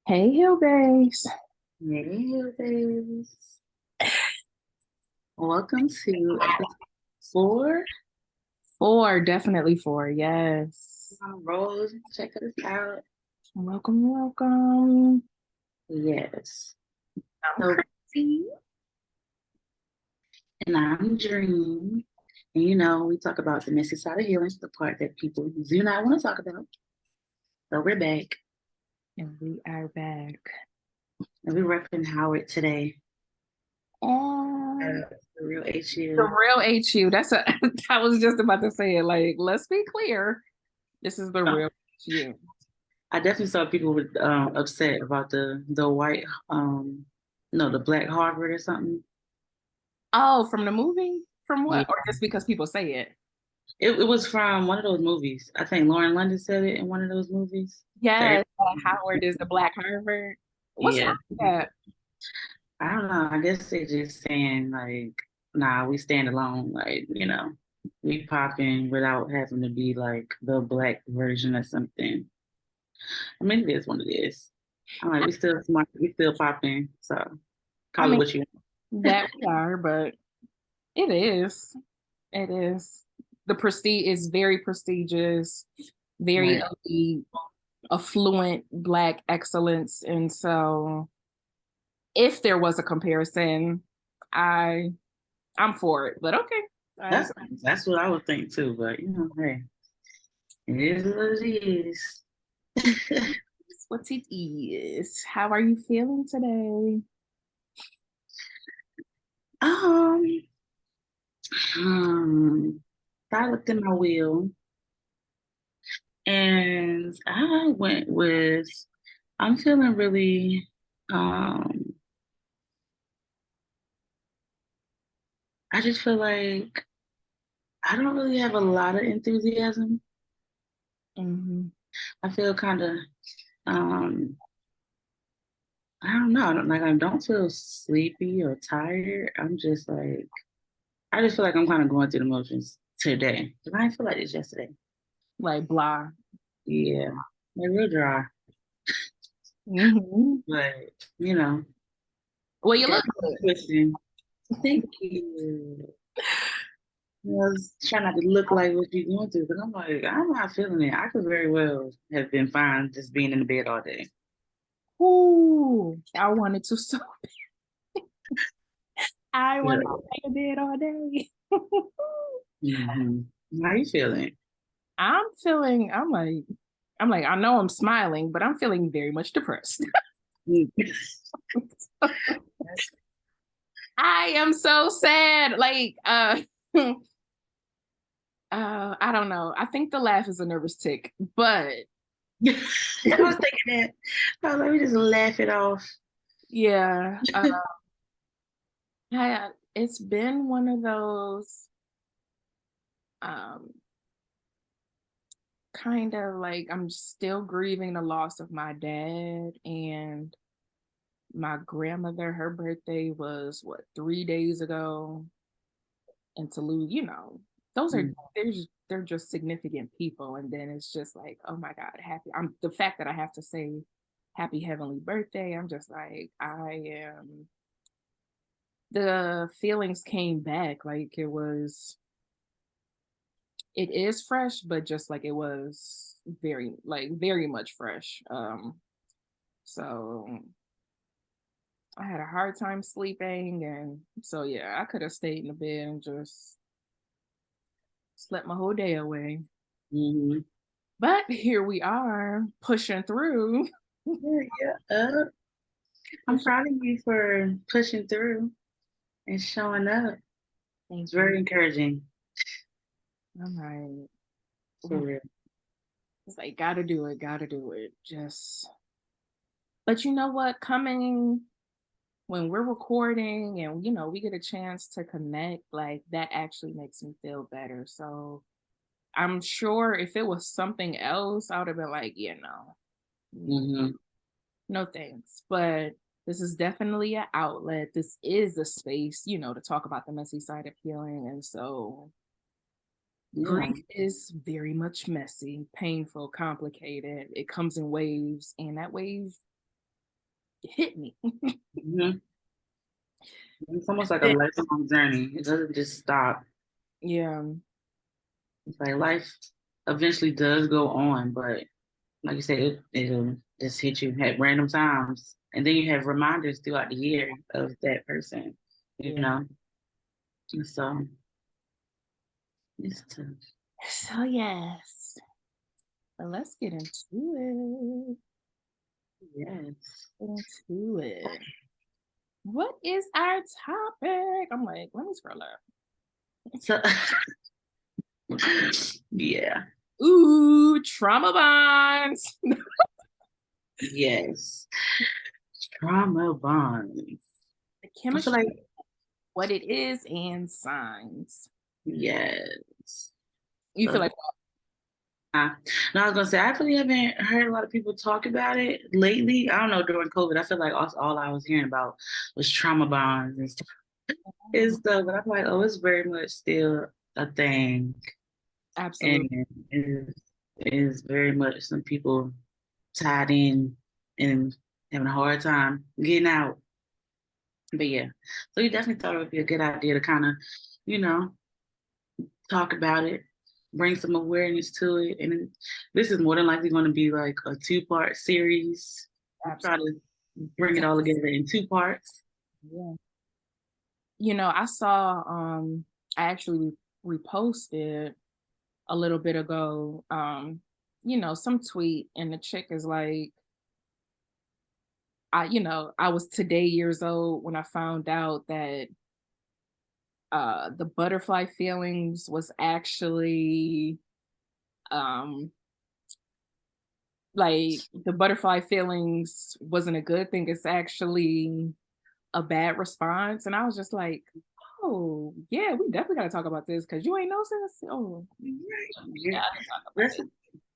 Hey, Hill Days. Hey, guys. Welcome to episode 4 Four, definitely four. Yes. on Rose. Check us out. Welcome, welcome. Yes. I'm So, crazy. and I'm Dream. And we talk about the messy side of healing, the part that people do not want to talk about. So we're back. And we are back. And we're repping Howard today. And The real the HU. real HU. I was just about to say it. Like, let's be clear. This is the real HU. I definitely saw people with upset about the white no, the black Harvard or something. Oh, from the movie? From Yeah. what? Or just because people say it? It was from one of those movies. I think Lauren London said it in one of those movies. So Yes, Howard is the Black Harvard. What's wrong yeah, with that? I don't know. I guess they're just saying like, nah, we stand alone. Like, we pop in without having to be like the black version or something. I mean, it is what it is. I'm like, we still smart, we still pop in. So I call it mean, what you want. that we are, but it is. It is. The prestige is very prestigious, very Right. elite, affluent Black excellence. And so if there was a comparison, I I'm for it. But okay. I, That's what I would think too. But hey, it is what it is. it's what it is. How are you feeling today? um, um, I looked in my wheel and I went with I'm feeling really um I just feel like I don't really have a lot of enthusiasm. Hmm. I feel kind of um I don't know. I don't feel sleepy or tired. I'm just like I just feel like I'm kind of going through the motions today. 'Cause I didn't feel like this yesterday. Like blah. Yeah. Like real dry. Hmm. But you know, Well, you got look me good. pushing. Thank you. I was trying not to look like what you're going through, but I'm like, I'm not feeling it. I could very well have been fine just being in the bed all day. Ooh, I wanted to so I Yeah. wanted to stay in bed all day. Hmm. How you feeling? I'm like, I know I'm smiling, but I'm feeling very much depressed. Mm. I am so sad. Like, I don't know. I think the laugh is a nervous tick, but I was thinking that. I was like, we just laugh it off. yeah, it's been one of those um kind of like I'm still grieving the loss of my dad and my grandmother. Her birthday was what 3 days ago, and to lose, those are Mm. they're just significant people, and then it's just like, oh my God, happy. I'm the fact that I have to say happy heavenly birthday. I'm just like, I am. The feelings came back like it is fresh, but just like it was very much fresh. So I had a hard time sleeping, and so yeah, I could have stayed in the bed and just slept my whole day away. Hmm. But here we are pushing through. Yeah, yeah. I'm Pushing. proud of you for pushing through and showing up. It's Thank you. very encouraging, All right. for real. It's like, gotta do it, gotta do it. But you know what? Coming when we're recording and, we get a chance to connect, like that actually makes me feel better. So I'm sure if it was something else, I would have been like, yeah, no, Hmm. no thanks. But this is definitely an outlet. This is a space, to talk about the messy side of healing. And so Yeah. grief is very much messy, painful, complicated. It comes in waves, and that wave it hit me. Mm-hmm. It's almost like a lifelong journey. It doesn't just stop. Yeah. It's like life eventually does go on, but like you said, it'll just hit you at random times. And then you have reminders throughout the year of that person, you Yeah. know? And so it's tough. So yes. But let's get into Yes. it. Into it. What is our topic? I'm like, let me scroll up. So yeah. Ooh, trauma bonds. Yes. Trauma bonds. The I feel chemistry, like what it is, and signs. yes. You feel So like no, I was gonna say I really haven't heard a lot of people talk about it lately. I don't know, during COVID, I feel like all I was hearing about was trauma bonds and stuff. But I'm like, oh, it's very much still a thing, and absolutely. it is very much some people tied in and having a hard time getting out. But yeah, so you definitely thought it would be a good idea to kind of, you know, talk about it, bring some awareness to it. And this is more than likely going to be like a 2-part series. We'll try Absolutely. to bring it all together in 2 parts. Yeah. I saw I actually reposted a little bit ago, some tweet and the chick is like, I was today years old when I found out that the butterfly feelings was actually um like the butterfly feelings wasn't a good thing. It's actually a bad response. And I was just like, oh yeah, we definitely gotta talk about this because you ain't no sense. Oh, Right. we Yeah. gotta talk about That's it.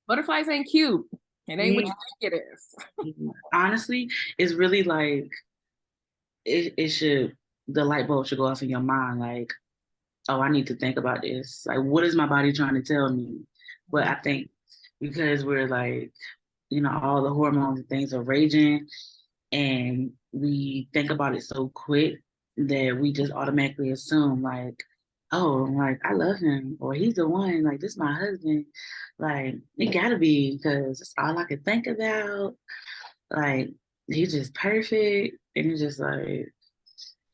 Butterflies ain't cute. It ain't what mm, you think it is. honestly, it's really like it should the light bulb should go off in your mind, like, oh, I need to think about this. Like, what is my body trying to tell me? But I think because we're like, all the hormones and things are raging and we think about it so quick that we just automatically assume like, oh, like I love him or he's the one, like this is my husband. Like it gotta be because it's all I could think about. Like he's just perfect. And it's just like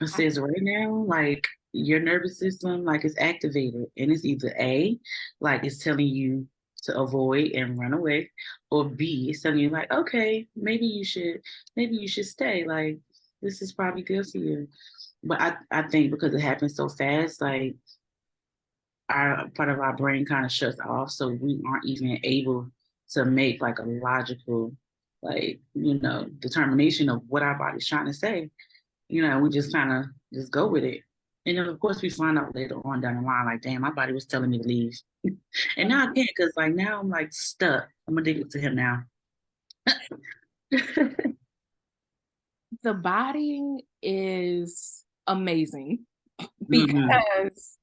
it I, says right now, like your nervous system, like is activated, and it's either A, like it's telling you to avoid and run away, or B, it's telling you like, okay, maybe you should stay. Like this is probably good for you. But I think because it happens so fast, like our part of our brain kind of shuts off, so we aren't even able to make like a logical, like determination of what our body's trying to say. We just kind of just go with it. And then of course we find out later on down the line, like, damn, my body was telling me to leave. And now I can't because like now I'm like stuck. I'm addicted to him now. the body is amazing Hmm. because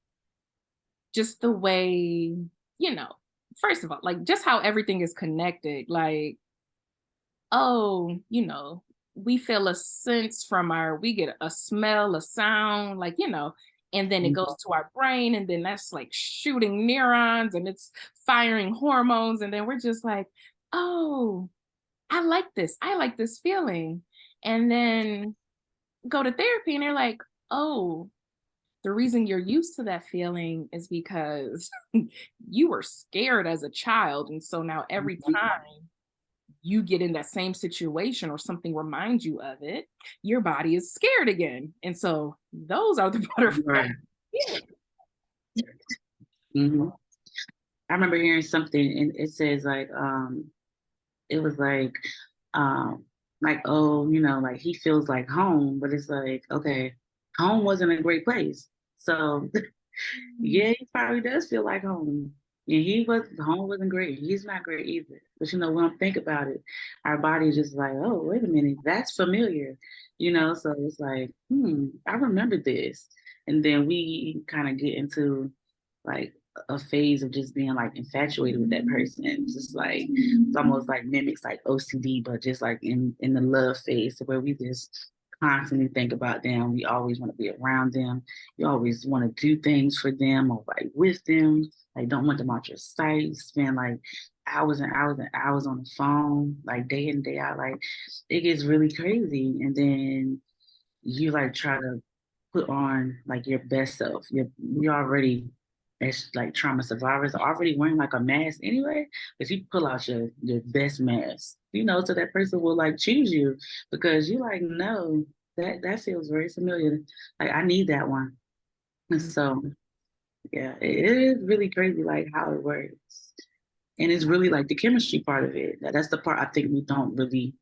just the way, you know, first of all, like just how everything is connected. Like, oh, we feel a sense from we get a smell, a sound, like, and then it goes to our brain, and then that's like shooting neurons and it's firing hormones. And then we're just like, oh, I like this. I like this feeling. And then go to therapy and they're like, oh, the reason you're used to that feeling is because you were scared as a child. And so now every time you get in that same situation or something reminds you of it, your body is scared again. And so those are the butterflies. Right. Hmm. I remember hearing something and it says it was um like, oh, like he feels like home, but it's like, okay, home wasn't a great place. So yeah, he probably does feel like home. And home wasn't great. He's not great either. But when I think about it, our body is just like, oh, wait a minute, that's familiar. So it's like, I remember this. And then we kind of get into like a phase of just being like infatuated with that person. It's just like it's almost like mimics like OCD, but just like in the love phase, where we just constantly think about them. We always want to be around them. You always want to do things for them or like with them. Like don't want them out your sight. You spend like hours and hours and hours on the phone, like day in day out. Like it gets really crazy, and then you like try to put on like your best self. You already as like trauma survivors are already wearing like a mask anyway, but you pull out your best mask, so that person will like choose you because you like no, that feels very familiar. Like I need that one. And so yeah, it is really crazy like how it works. And it's really like the chemistry part of it. That's the part I think we don't really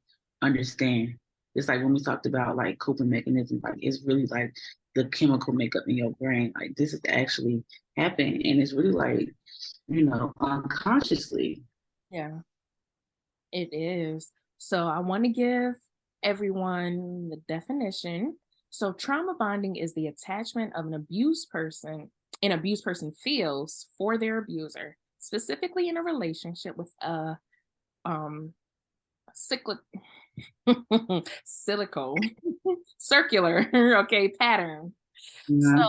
understand. It's like when we talked about like coping mechanisms, like it's really like the chemical makeup in your brain. Like this is actually happening. And it's really like, unconsciously. Yeah, it is. So I want to give everyone the definition. So trauma bonding is the attachment of an abused person feels for their abuser, specifically in a relationship with a um cyclic silico circular okay pattern. So Yeah.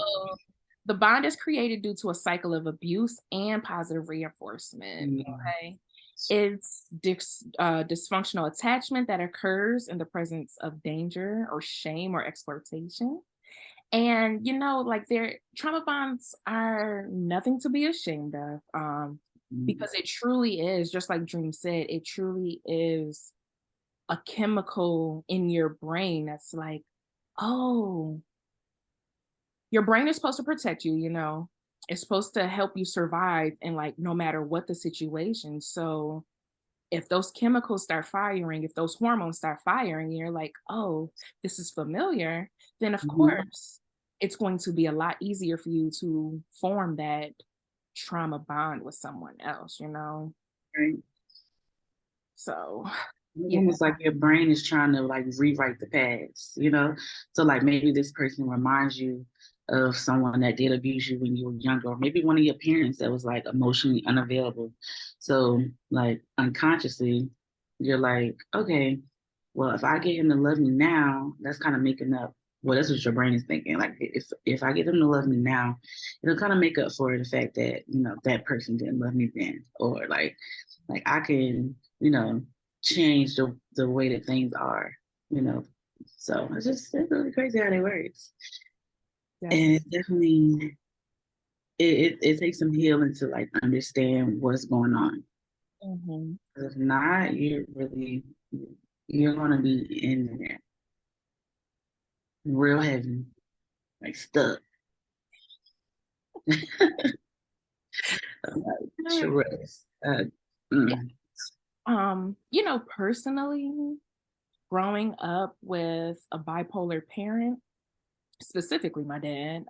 the bond is created due to a cycle of abuse and positive reinforcement. Yeah. Okay. It's dysfunctional attachment that occurs in the presence of danger or shame or exploitation. And like their trauma bonds are nothing to be ashamed of. Because it truly is, just like Dream said, it truly is a chemical in your brain that's like, oh, your brain is supposed to protect you, it's supposed to help you survive and like no matter what the situation. So if those chemicals start firing, if those hormones start firing, and you're like, oh, this is familiar, then of Mhm. course it's going to be a lot easier for you to form that trauma bond with someone else. Right. So It's yeah. almost like your brain is trying to like rewrite the past. So like maybe this person reminds you of someone that did abuse you when you were younger, or maybe one of your parents that was like emotionally unavailable. So like unconsciously, you're like, okay, well, if I get him to love me now, that's kind of making up. Well, that's what your brain is thinking. Like if I get him to love me now, it'll kind of make up for the fact that that person didn't love me then, or like I can change the way that things are, you know. So it's really crazy how they works. And Definitely. it's definitely it takes some healing to like understand what's going on. Mhm. 'Cause if not, you're gonna be in there real heavy, like stuck. I'm like, trust. Yeah. Mm, Personally, growing up with a bipolar parent, specifically my dad,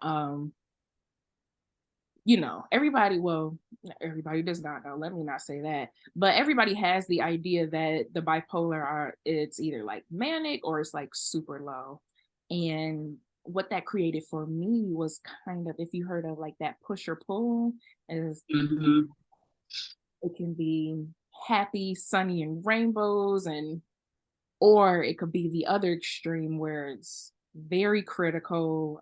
everybody, well, everybody does not know, let me not say that, but everybody has the idea that the bipolar it's either like manic or it's like super low. And what that created for me was kind of, if you heard of like that push or pull, is mhm, it can be happy, sunny, and rainbows, and or it could be the other extreme where it's very critical,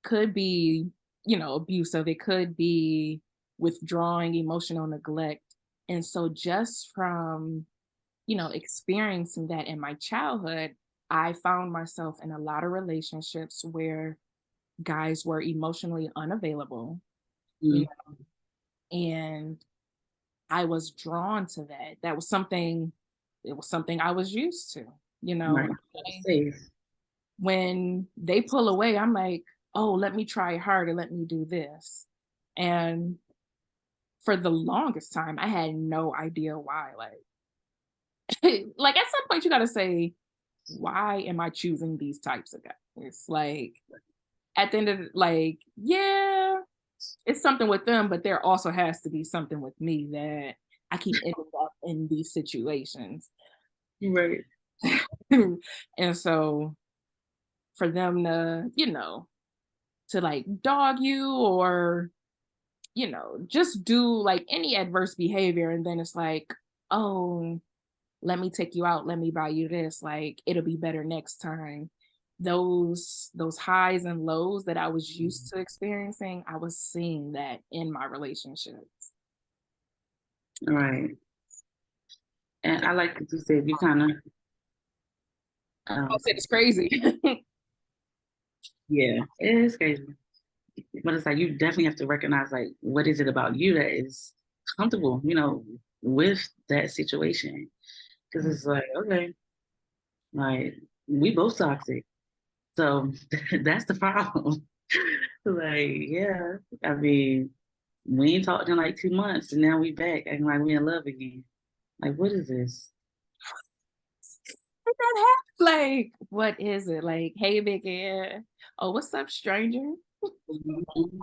could be, abusive, it could be withdrawing, emotional neglect. And so just from, experiencing that in my childhood, I found myself in a lot of relationships where guys were emotionally unavailable, you mhm, know, and I was drawn to that. It was something I was used to, you know. right. Safe. When they pull away, I'm like, oh, let me try harder, let me do this. And for the longest time, I had no idea why. Like, like at some point, you got to say, why am I choosing these types of guys? It's like at the end of like, yeah, it's something with them, but there also has to be something with me that I keep ending up in these situations. Right. And so for them to, to like dog you or just do like any adverse behavior. And then it's like, oh, let me take you out. Let me buy you this. Like, it'll be better next time. Those highs and lows that I was used to experiencing, I was seeing that in my relationships. Right. And I like that you said you kind of, I um, said it's crazy. yeah, it is crazy. But it's like you definitely have to recognize like what is it about you that is comfortable, with that situation. Because it's like, okay, like we both toxic. So that's the problem. Like, yeah. I mean, we ain't talked in like 2 months and now we back acting like we in love again. Like, what is this? Like that happen? Like, what is it? Like, hey, big air. Oh, what's up, stranger? Mhm.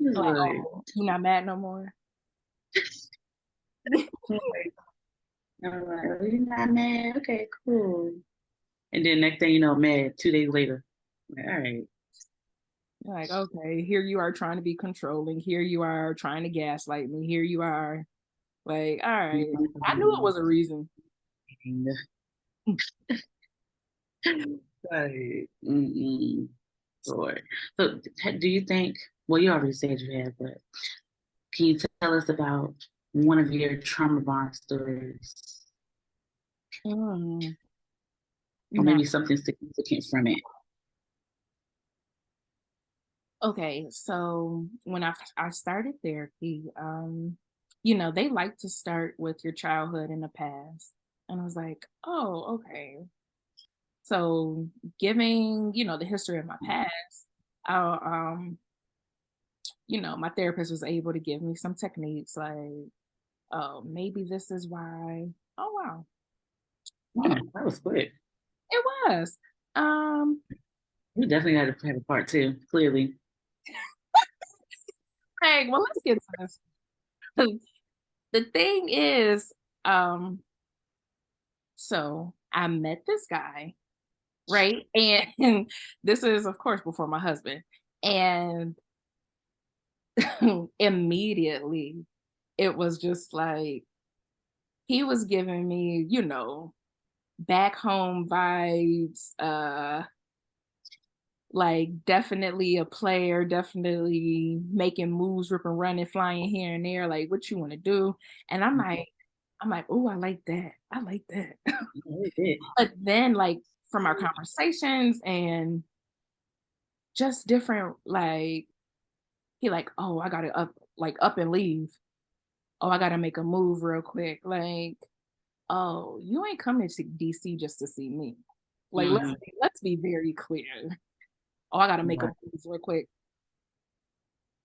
It's Like, like, oh, you not mad no more? like, I'm like, oh, you're not mad? Okay, cool. And then next thing you know, mad 2 days later. Like, all right. Like, okay, here you are trying to be controlling. Here you are trying to gaslight me. Here you are. Like, all right. I knew it was a reason. Like, mm-mm. Lord. So, do you think? Well, you already said you had, but can you tell us about one of your trauma bond stories, Mm. or Now, maybe something significant from it? okay, so when I started therapy, they like to start with your childhood in the past. And I was like, oh, okay. So giving, the history of my past, uh, um, my therapist was able to give me some techniques like, oh, maybe this is why. Oh wow. That was quick. It was. Um, We definitely had to have a part two. Clearly. hey, well, let's get to this. The thing is, um, so I met this guy, right? And this is, of course, before my husband. And immediately it was just like he was giving me, back home vibes, like definitely a player, definitely making moves, ripping, running, flying here and there, like what you want to do. And I'm like, oh, I like that. I like that. We did. But then like from our conversations and just different, like he like, oh, I gotta up and leave. Oh, I gotta make a move real quick. Like, oh, you ain't coming to DC just to see me. Like, let's Mhm. let's be very clear. Oh, I gotta make a Right. move real quick.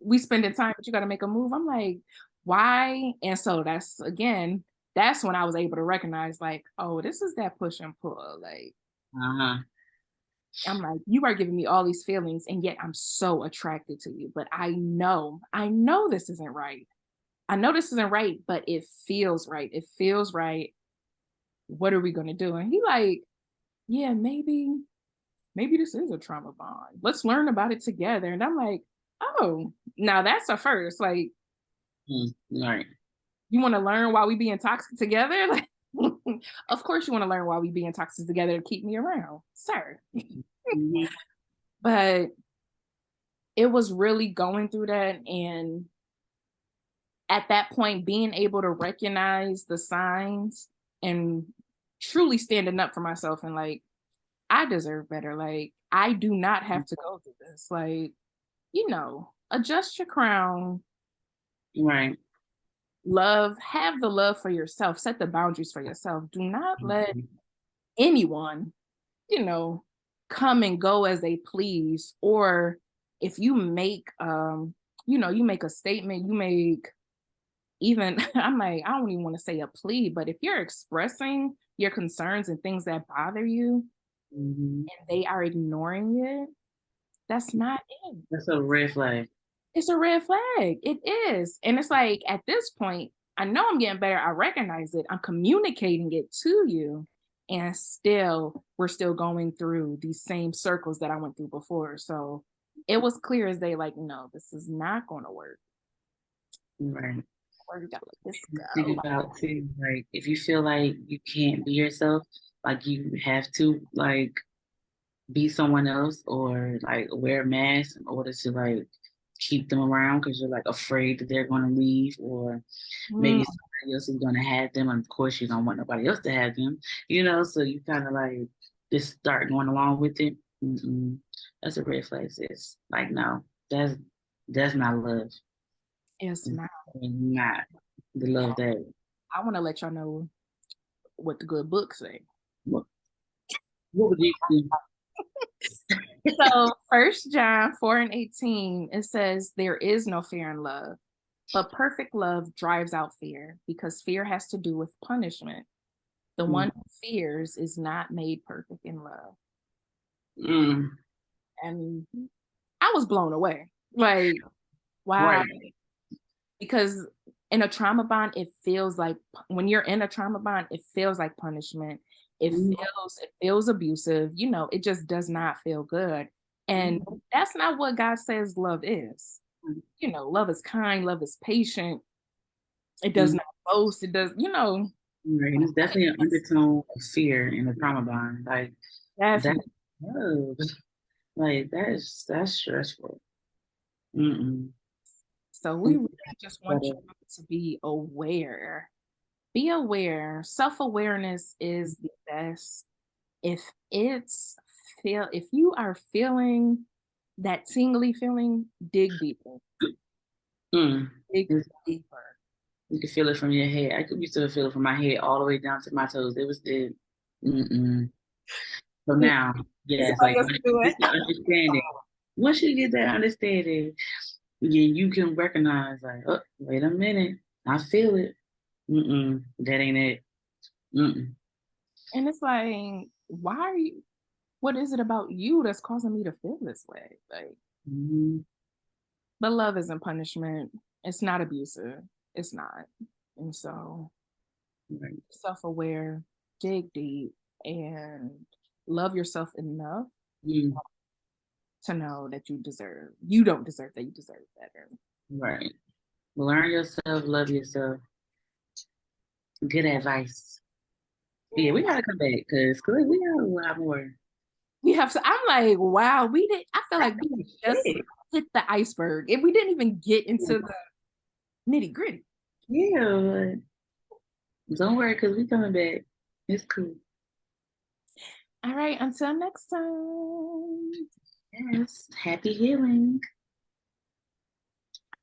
We spending time, but you gotta make a move. I'm like, why? And so that's when I was able to recognize, like, oh, this is that push and pull. Like, Uh-huh. I'm like, you are giving me all these feelings, and yet I'm so attracted to you. But I know this isn't right. I know this isn't right, but it feels right. It feels right. What are we gonna do? And he like, yeah, maybe this is a trauma bond. Let's learn about it together. And I'm like, oh, now that's a first. Like, Mm. Right. you want to learn why we being toxic together? Like, of course you want to learn why we being toxic together to keep me around, sir. Mhm. But it was really going through that, and at that point, being able to recognize the signs and truly standing up for myself and like, I deserve better. Like, I do not have to go through this. Like, adjust your crown, Right. have the love for yourself, set the boundaries for yourself. Do not let Mhm. anyone, you know, come and go as they please. Or if you make, you make a statement, you make even, I'm like, I don't even want to say a plea, but if you're expressing your concerns and things that bother you Mhm. and they are ignoring it, that's not it. That's a red flag. It's a red flag. It is. And it's like at this point, I know I'm getting better. I recognize it. I'm communicating it to you. And still, we're still going through these same circles that I went through before. So it was clear as day, like, no, this is not going to work. Right. Where we gotta let this Think go. about too, like if you feel like you can't be yourself, like you have to like be someone else or like wear a mask in order to like keep them around because you're like afraid that they're going to leave or Mm, maybe somebody else is going to have them. And of course, you don't want nobody else to have them, you know, so you kind of like just start going along with it. Mm-mm. That's a red flag, sis. Like, no, that's not love. it's It's not. not the love that. I want to let y'all know what the good book say. What, what would you do? So First John 4:18, it says, "There is no fear in love, but perfect love drives out fear, because fear has to do with punishment. The one Mm, who fears is not made perfect in love." mm, And I was blown away. Like, wow. right. Because in a trauma bond, it feels like when you're in a trauma bond, it feels like punishment. Mm, It feels abusive. It just does not feel good. And mm, that's not what God says love is. Love is kind, love is patient. It does mm. not boast. It does. Right. And it's definitely an undertone of fear in the trauma bond. Like that Definitely. oh, like that's stressful. Mm-mm. So we Mm, really just want better. you to be aware. Be aware. Self-awareness is the best. If it's if you are feeling that tingly feeling, dig deeper. Mm. Dig It's- deeper. You can feel it from your head. I could used to feel it from my head all the way down to my toes. It was the mm-mm. So Mm, now, yes, somebody like else once do you it. get the understanding, once you get that understanding, you can recognize like, oh, wait a minute, I feel it. Mm-mm, that ain't it. Mm-mm. And it's like, why are you what is it about you that's causing me to feel this way? Like, Mm-mm. but love isn't punishment. It's not abusive. It's not. And so Right. self-aware, dig deep, and love yourself enough Mm. to know that you don't deserve that, you deserve better. Right. Learn yourself, love yourself. Good advice. Yeah, we gotta come back because we got a lot more. We have to, I'm like, wow, I feel like we just Yeah, hit the iceberg and we didn't even get into the nitty gritty. yeah, but don't worry because we coming back. It's cool. All right, until next time. Yes, happy healing.